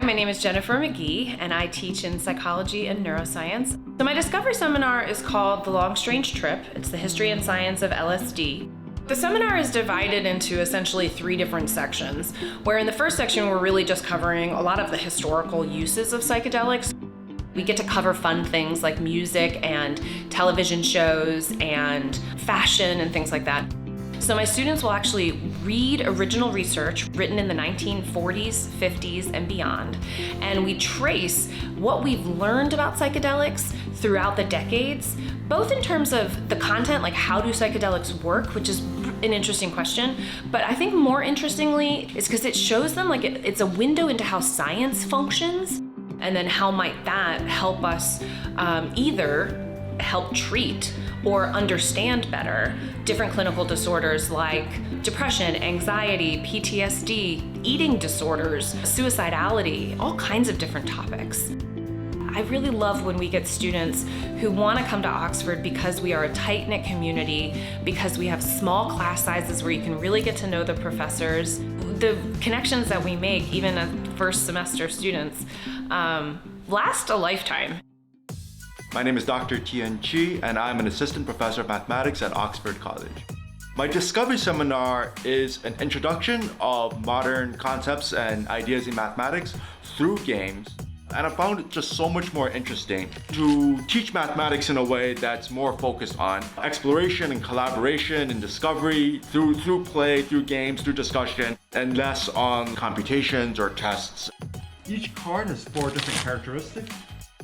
My name is Jennifer McGee, and I teach in psychology and neuroscience. So my discovery seminar is called The Long Strange Trip. It's the history and science of LSD. The seminar is divided into essentially 3 different sections, where in the first section we're really just covering a lot of the historical uses of psychedelics. We get to cover fun things like music and television shows and fashion and things like that. So my students will actually read original research written in the 1940s, 50s, and beyond, and we trace what we've learned about psychedelics throughout the decades, both in terms of the content, like how do psychedelics work, which is an interesting question, but I think more interestingly is because it shows them like it's a window into how science functions, and then how might that help us either help treat or understand better different clinical disorders like depression, anxiety, PTSD, eating disorders, suicidality, all kinds of different topics. I really love when we get students who want to come to Oxford because we are a tight-knit community, because we have small class sizes where you can really get to know the professors. The connections that we make, even as first semester students, last a lifetime. My name is Dr. Tien, and I'm an assistant professor of mathematics at Oxford College. My discovery seminar is an introduction of modern concepts and ideas in mathematics through games. And I found it just so much more interesting to teach mathematics in a way that's more focused on exploration and collaboration and discovery through play, through games, through discussion, and less on computations or tests. Each card has 4 different characteristics.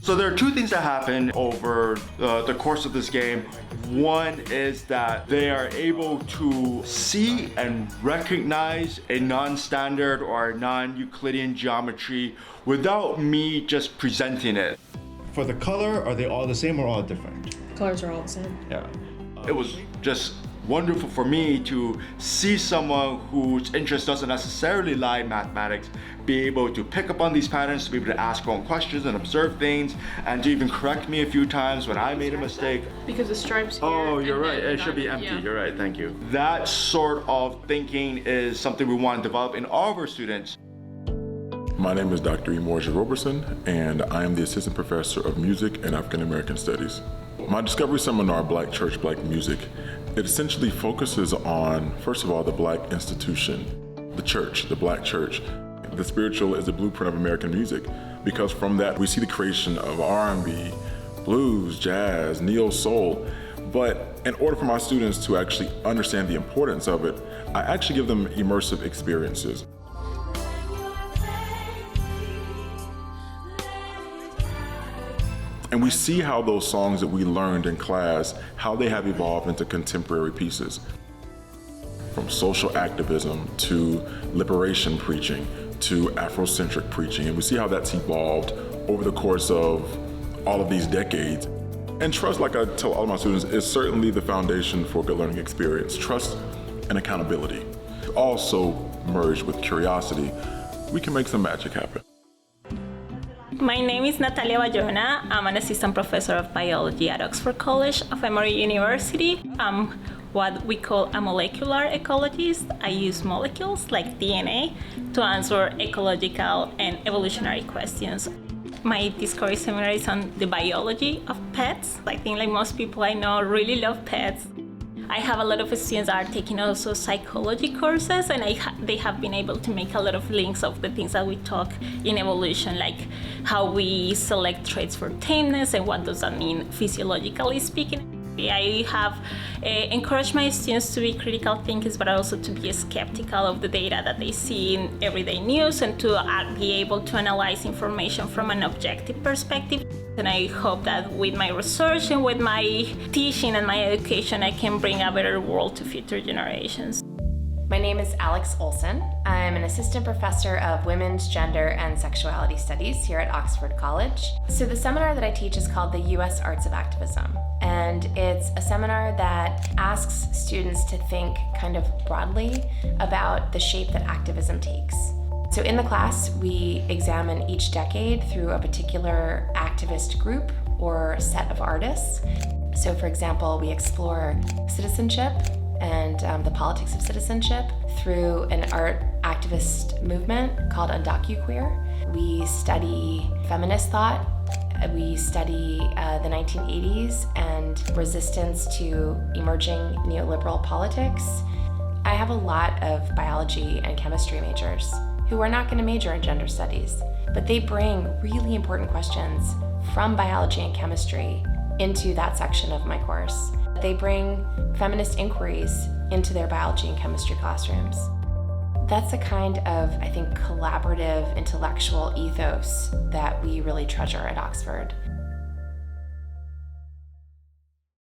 So there are 2 things that happen over the course of this game. One is that they are able to see and recognize a non-standard or a non-Euclidean geometry without me just presenting it. For the color, are they all the same or all different? Colors are all the same. Yeah. It was just wonderful for me to see someone whose interest doesn't necessarily lie in mathematics be able to pick up on these patterns, to be able to ask her own questions and observe things, and to even correct me a few times when I made a mistake. Because the stripes here. Oh, you're right. It should be empty. Yeah. You're right. Thank you. That sort of thinking is something we want to develop in all of our students. My name is Dr. Emorja Roberson, and I am the assistant professor of music and African American studies. My discovery seminar, Black Church, Black Music, it essentially focuses on, first of all, the Black institution, the church, the Black church. The spiritual is the blueprint of American music, because from that we see the creation of R&B, blues, jazz, neo-soul. But in order for my students to actually understand the importance of it, I actually give them immersive experiences. And we see how those songs that we learned in class, how they have evolved into contemporary pieces. From social activism to liberation preaching to Afrocentric preaching. And we see how that's evolved over the course of all of these decades. And trust, like I tell all of my students, is certainly the foundation for a good learning experience. Trust and accountability. Also merged with curiosity, we can make some magic happen. My name is Natalia Bayona. I'm an assistant professor of biology at Oxford College of Emory University. I'm what we call a molecular ecologist. I use molecules like DNA to answer ecological and evolutionary questions. My discovery seminar is on the biology of pets. I think like most people I know really love pets. I have a lot of students that are taking also psychology courses, and they have been able to make a lot of links of the things that we talk in evolution, like how we select traits for tameness and what does that mean physiologically speaking. I have encouraged my students to be critical thinkers, but also to be skeptical of the data that they see in everyday news and to be able to analyze information from an objective perspective. And I hope that with my research and with my teaching and my education, I can bring a better world to future generations. My name is Alix Olson. I'm an assistant professor of women's, gender, and sexuality studies here at Oxford College. So the seminar that I teach is called the U.S. Arts of Activism. And it's a seminar that asks students to think kind of broadly about the shape that activism takes. So in the class, we examine each decade through a particular activist group or set of artists. So for example, we explore citizenship and the politics of citizenship through an art activist movement called Undocuqueer. We study feminist thought. We study the 1980s and resistance to emerging neoliberal politics. I have a lot of biology and chemistry majors who are not going to major in gender studies, but they bring really important questions from biology and chemistry into that section of my course. They bring feminist inquiries into their biology and chemistry classrooms. That's a kind of, I think, collaborative intellectual ethos that we really treasure at Oxford.